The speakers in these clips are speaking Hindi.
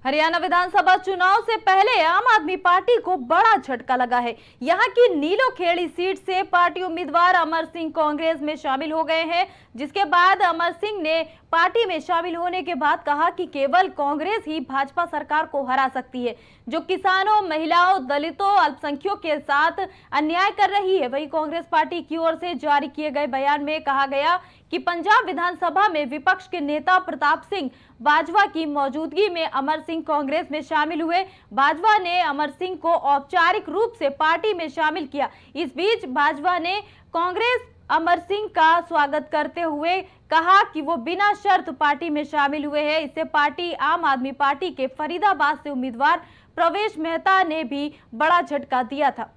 हरियाणा विधानसभा चुनाव से पहले आम आदमी पार्टी को बड़ा झटका लगा है। यहां की नीलोखेड़ी सीट से पार्टी उम्मीदवार अमर सिंह कांग्रेस में शामिल हो गए हैं, जिसके बाद अमर सिंह ने पार्टी में शामिल होने के बाद कहा कि केवल कांग्रेस ही भाजपा सरकार को हरा सकती है, जो किसानों, महिलाओं, दलितों, अल्पसंख्यकों के साथ अन्याय कर रही है। वहीं कांग्रेस पार्टी की ओर से जारी किए गए बयान में कहा गया कि पंजाब विधानसभा में विपक्ष के नेता प्रताप सिंह बाजवा की मौजूदगी में अमर सिंह कांग्रेस में शामिल हुए। बाजवा ने अमर सिंह को औपचारिक रूप से पार्टी में शामिल किया। इस बीच बाजवा ने कांग्रेस अमर सिंह का स्वागत करते हुए कहा कि वो बिना शर्त पार्टी में शामिल हुए हैं। इससे पार्टी आम आदमी पार्टी के फरीदाबाद से उम्मीदवार प्रवेश मेहता ने भी बड़ा झटका दिया था।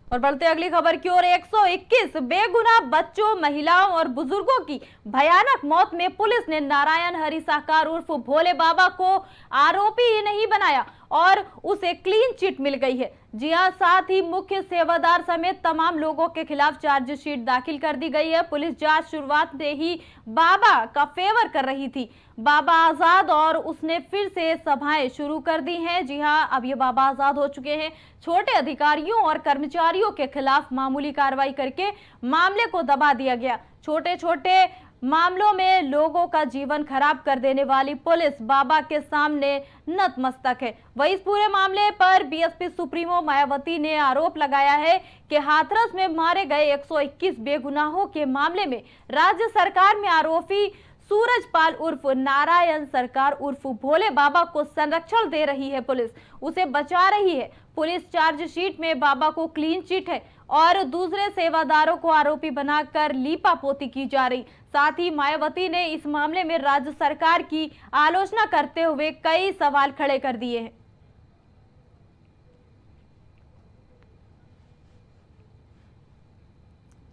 और बढ़ते अगली खबर की ओर, 121 बेगुनाह बच्चों, महिलाओं और बुजुर्गों की भयानक मौत में पुलिस ने नारायण हरि साकार उर्फ भोले बाबा को आरोपी ही नहीं बनाया और उसे क्लीन चिट मिल गई है। जी हां, साथ ही मुख्य सेवादार समेत तमाम लोगों के खिलाफ चार्जशीट दाखिल कर दी गई है। पुलिस जांच शुरुआत से ही बाबा का फेवर कर रही थी। बाबा आजाद और उसने फिर से सभाएं शुरू कर दी हैं। जी हां, अब ये बाबा आजाद हो चुके हैं। छोटे अधिकारियों और कर्मचारियों के खिलाफ मामूली कार्रवाई करके मामले को दबा दिया गया। छोटे छोटे मामलों में लोगों का जीवन खराब कर देने वाली पुलिस बाबा के सामने नतमस्तक है। वहीं इस पूरे मामले पर बीएसपी सुप्रीमो मायावती ने आरोप लगाया है कि हाथरस में मारे गए 121 बेगुनाहों के मामले में राज्य सरकार में आरोपी सूरजपाल उर्फ नारायण सरकार उर्फ भोले बाबा को संरक्षण दे रही है। पुलिस उसे बचा रही है। पुलिस चार्जशीट में बाबा को क्लीन चिट है और दूसरे सेवादारों को आरोपी बनाकर लीपापोती की जा रही। साथ ही मायावती ने इस मामले में राज्य सरकार की आलोचना करते हुए कई सवाल खड़े कर दिए हैं।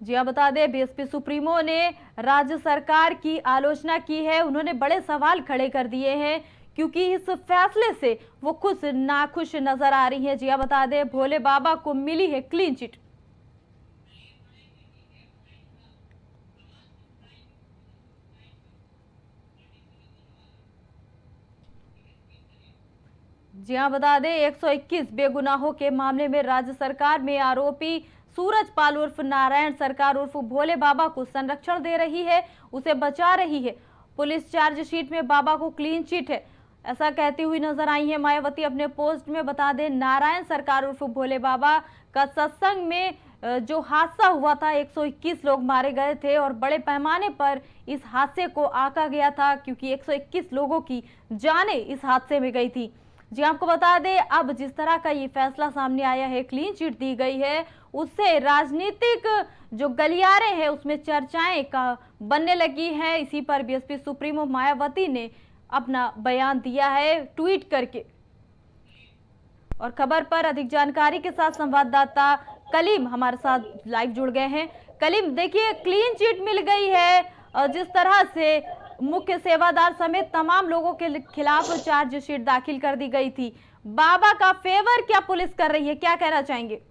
जी हाँ, बता दें, बीएसपी सुप्रीमो ने राज्य सरकार की आलोचना की है। उन्होंने बड़े सवाल खड़े कर दिए हैं क्योंकि इस फैसले से वो खुद नाखुश नजर आ रही हैं। जी हाँ, बता दें, भोले बाबा को मिली है क्लीन चिट। जी हाँ, बता दें, 121 बेगुनाहों के मामले में राज्य सरकार में आरोपी सूरजपाल उर्फ नारायण सरकार उर्फ भोले बाबा को संरक्षण दे रही है, उसे बचा रही है। पुलिस चार्जशीट में बाबा को क्लीन चिट है, ऐसा कहती हुई नजर आई है मायावती अपने पोस्ट में। बता दें, नारायण सरकार उर्फ भोले बाबा का सत्संग में जो हादसा हुआ था, 121 लोग मारे गए थे और बड़े पैमाने पर इस हादसे को आंका गया था क्योंकि 121 लोगों की जानें इस हादसे में गई थी। जी, आपको बता दें, अब जिस तरह का ये फैसला सामने आया है, क्लीन चिट दी गई है, उससे राजनीतिक जो गलियारे हैं उसमें चर्चाएं का बनने लगी हैं। इसी पर बीएसपी सुप्रीमो मायावती ने अपना बयान दिया है ट्वीट करके। और खबर पर अधिक जानकारी के साथ संवाददाता कलीम हमारे साथ लाइव जुड़ गए हैं। कलीम, देखिए, क्लीन चिट मिल गई है। जिस तरह से मुख्य सेवादार समेत तमाम लोगों के खिलाफ चार्जशीट दाखिल कर दी गई थी, बाबा का फेवर क्या पुलिस कर रही है, क्या कहना चाहेंगे?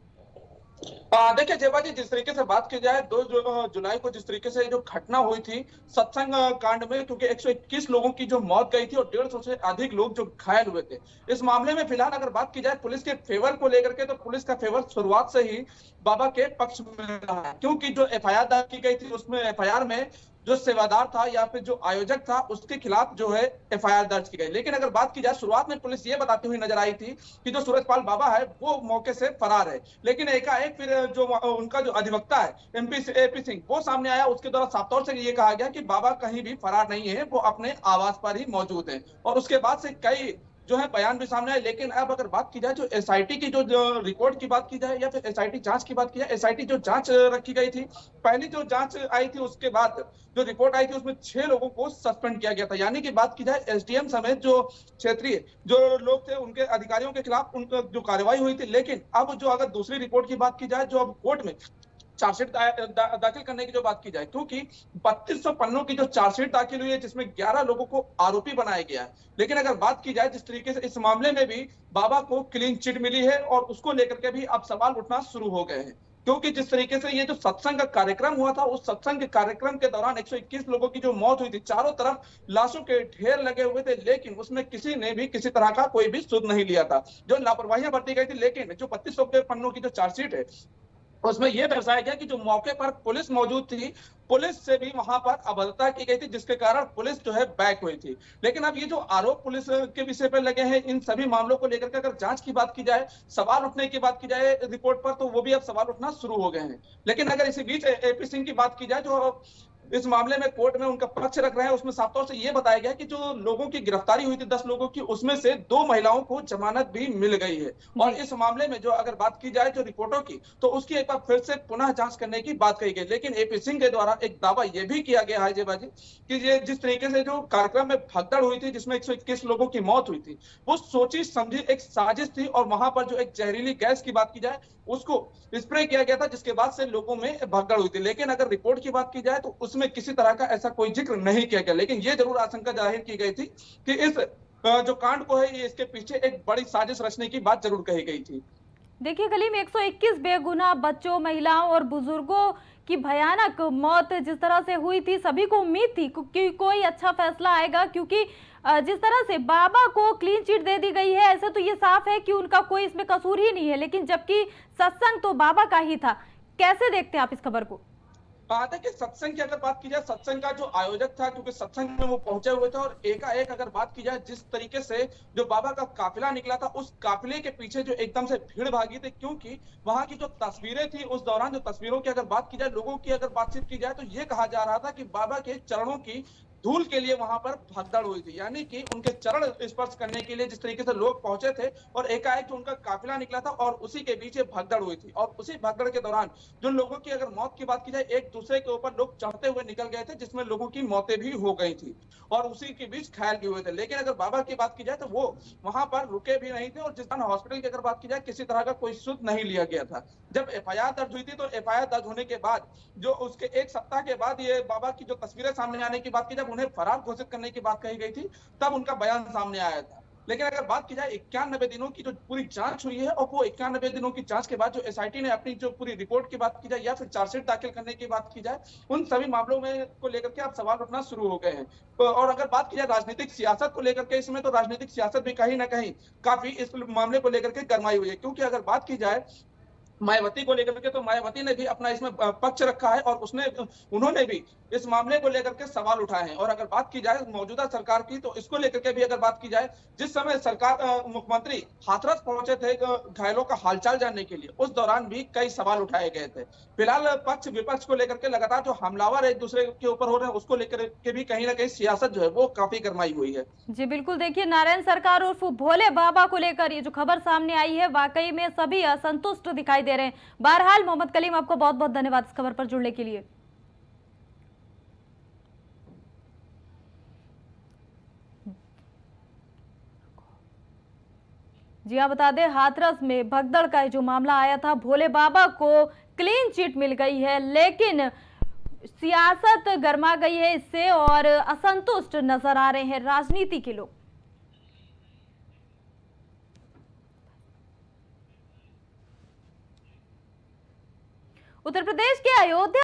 देखिए जेबा जी, जिस तरीके से बात की जाए 2 जुलाई को जिस तरीके से जो घटना हुई थी सत्संग कांड में, क्योंकि 121 लोगों की जो मौत गई थी और 150 से अधिक लोग जो घायल हुए थे, इस मामले में फिलहाल अगर बात की जाए पुलिस के फेवर को लेकर के, तो पुलिस का फेवर शुरुआत से ही बाबा के पक्ष में रहा है। क्योंकि जो एफआईआर दर्ज की गई थी उसमें एफआईआर में जो सेवादार था या फिर जो आयोजक था उसके खिलाफ जो है एफआईआर दर्ज की गई। लेकिन अगर बात की जाए, शुरुआत में पुलिस ये बताती हुई नजर आई थी कि जो सूरजपाल बाबा है वो मौके से फरार है। लेकिन एकाएक फिर जो उनका जो अधिवक्ता है एपी सिंह, वो सामने आया। उसके द्वारा साफ तौर से ये कहा गया कि बाबा कहीं भी फरार नहीं है, वो अपने आवास पर ही मौजूद है। और उसके बाद से कई जो है बयान भी सामने आए। लेकिन अब अगर बात की जाए जो एसआईटी की जो रिपोर्ट की बात की जाए या फिर एसआईटी जांच की बात की जाए, एसआईटी जो जांच रखी गई थी, पहली जो जांच आई थी उसके बाद जो रिपोर्ट आई थी उसमें 6 लोगों को सस्पेंड किया गया था। यानी कि बात की जाए एसडीएम समेत जो क्षेत्रीय जो लोग थे उनके अधिकारियों के खिलाफ उनका जो कार्रवाई हुई थी। लेकिन अब जो अगर दूसरी रिपोर्ट की बात की जाए, जो अब कोर्ट में चार्जशीट दाखिल करने की जो बात की जाए, क्योंकि 3200 पन्नों की जो चार्जशीट दाखिल हुई है जिसमें 11 लोगों को आरोपी बनाया गया है। लेकिन अगर बात की जाए जिस तरीके से इस मामले में भी बाबा को क्लीन चिट मिली है और उसको लेकर के भी अब सवाल उठना शुरू हो गए हैं। क्योंकि जिस तरीके से ये जो सत्संग का कार्यक्रम हुआ था, उस सत्संग के कार्यक्रम के दौरान 121 लोगों की जो मौत हुई थी, चारों तरफ लाशों के ढेर लगे हुए थे, लेकिन उसमें किसी ने भी किसी तरह का कोई भी सुध नहीं लिया था। जो लापरवाहियां बरती गई थी, लेकिन जो 3200 के पन्नों की जो चार्जशीट है, उसमें यह दर्शाया गया कि जो मौके पर पुलिस मौजूद थी, पुलिस से भी वहां पर अभद्रता की गई थी, जिसके कारण पुलिस जो है बैक हुई थी। लेकिन अब ये जो आरोप पुलिस के विषय पर लगे हैं, इन सभी मामलों को लेकर के अगर जांच की बात की जाए, सवाल उठने की बात की जाए रिपोर्ट पर, तो वो भी अब सवाल उठना शुरू हो गए हैं। लेकिन अगर इसी बीच एपी सिंह की बात की जाए, जो इस मामले में कोर्ट में उनका पक्ष रख रहे हैं, उसमें साफ तौर से यह बताया गया कि जो लोगों की गिरफ्तारी हुई थी 10 लोगों की, उसमें से 2 महिलाओं को जमानत भी मिल गई है। और जी इस मामले में जो अगर बात की जाए जो रिपोर्टों की, तो उसकी एक बार फिर से पुनः जांच करने की बात कही गई। लेकिन एपी सिंह के द्वारा एक दावा यह भी किया गया है जयबाजी, कि ये जिस तरीके से जो कार्यक्रम में भगदड़ हुई थी, जिसमें 121 लोगों की मौत हुई थी, वो सोची समझी एक साजिश थी। और वहां पर जो एक जहरीली गैस की बात की जाए, उसको स्प्रे किया गया था, जिसके बाद से लोगों में भगदड़ हुई थी। लेकिन अगर रिपोर्ट की बात की जाए, तो उसमें किसी तरह का ऐसा कोई जिक्र नहीं किया गया। लेकिन ये जरूर आशंका जाहिर की गई थी कि इस जो कांड को है, ये इसके पीछे एक बड़ी साजिश रचने की बात जरूर कही गई थी। देखिए, कली में 121 बेगुनाह बच्चों, महिलाओं और बुजुर्गों की भयानक मौत जिस तरह से हुई थी, सभी को उम्मीद थी कि कोई अच्छा फैसला आएगा, क्योंकि जिस तरह से बाबा को क्लीन चिट दे दी गई है, ऐसे तो ये साफ है कि उनका कोई इसमें कसूर ही नहीं है, लेकिन जबकि सत्संग तो बाबा का ही था। कैसे देखते हैं आप इस खबर को? देखिए, सत्संग की अगर बात की जाए, सत्संग का जो आयोजक था, क्योंकि सत्संग में वो पहुंचे हुए थे, और एकाएक अगर बात की जाए जिस तरीके से जो बाबा का काफिला निकला था, उस काफिले के पीछे जो एकदम से भीड़ भागी थी, क्योंकि वहां की जो तस्वीरें थी, उस दौरान जो तस्वीरों की अगर बात की जाए, लोगों की अगर बातचीत की जाए, तो ये कहा जा रहा था कि बाबा के चरणों की धूल के लिए वहां पर भगदड़ हुई थी। यानी कि उनके चरण स्पर्श करने के लिए जिस तरीके से लोग पहुंचे थे, और एकाएक जो उनका काफिला निकला था, और उसी के पीछे भगदड़ हुई थी। और उसी भगदड़ के दौरान जो लोगों की अगर मौत की बात की जाए, एक दूसरे के ऊपर लोग चढ़ते हुए निकल गए थे, जिसमें लोगों की मौतें भी हो गई थी, और उसी के बीच घायल भी हुए थे। लेकिन अगर बाबा की बात की जाए, तो वो वहां पर रुके भी नहीं थे, और जिस हॉस्पिटल की अगर बात की जाए, किसी तरह का कोई सुध नहीं लिया गया था। जब एफआईआर दर्ज हुई थी, तो एफआईआर दर्ज होने के बाद जो उसके एक सप्ताह के बाद ये बाबा की जो तस्वीरें सामने आने की बात की, जब उन्हें फरार घोषित करने की बात कही गई थी, तब उनका बयान सामने आया था। लेकिन अगर बात की जाए 91 दिनों की जो पूरी जांच हुई है, और वो 91 दिनों की जांच के बाद जो एसआईटी ने अपनी जो पूरी रिपोर्ट की बात की जाए, या फिर चार्जशीट दाखिल करने की बात की जाए, उन सभी मामलों में को लेकर के अब सवाल उठना शुरू हो गए हैं। और अगर बात की जाए राजनीतिक सियासत को लेकर के, इसमें तो राजनीतिक सियासत भी कहीं ना कहीं काफी इस मामले को लेकर के गरमाई हुई है। क्योंकि अगर बात की जाए मायावती को लेकर के, तो मायावती ने भी अपना इसमें पक्ष रखा है, और उन्होंने भी इस मामले को लेकर के सवाल उठाए हैं। और अगर बात की जाए मौजूदा सरकार की, तो इसको लेकर के भी अगर बात की जाए, जिस समय सरकार मुख्यमंत्री हाथरस पहुंचे थे घायलों का हालचाल जानने के लिए, उस दौरान भी कई सवाल उठाए गए थे। फिलहाल पक्ष विपक्ष को लेकर के लगातार जो हमलावर एक दूसरे के ऊपर हो रहे हैं, उसको लेकर के भी कहीं ना कहीं सियासत जो है वो काफी गरमाई हुई है। जी बिल्कुल, देखिए, नारायण सरकार उर्फ भोले बाबा को लेकर ये जो खबर सामने आई है, वाकई में सभी असंतुष्ट दिखाई दे रहे हैं। बहरहाल मोहम्मद कलीम, आपको बहुत बहुत धन्यवाद इस खबर पर जुड़ने के लिए। जी हाँ, बता दें, हाथरस में भगदड़ का जो मामला आया था, भोले बाबा को क्लीन चिट मिल गई है, लेकिन सियासत गरमा गई है इससे, और असंतुष्ट नजर आ रहे हैं राजनीति के लोग। उत्तर प्रदेश के अयोध्या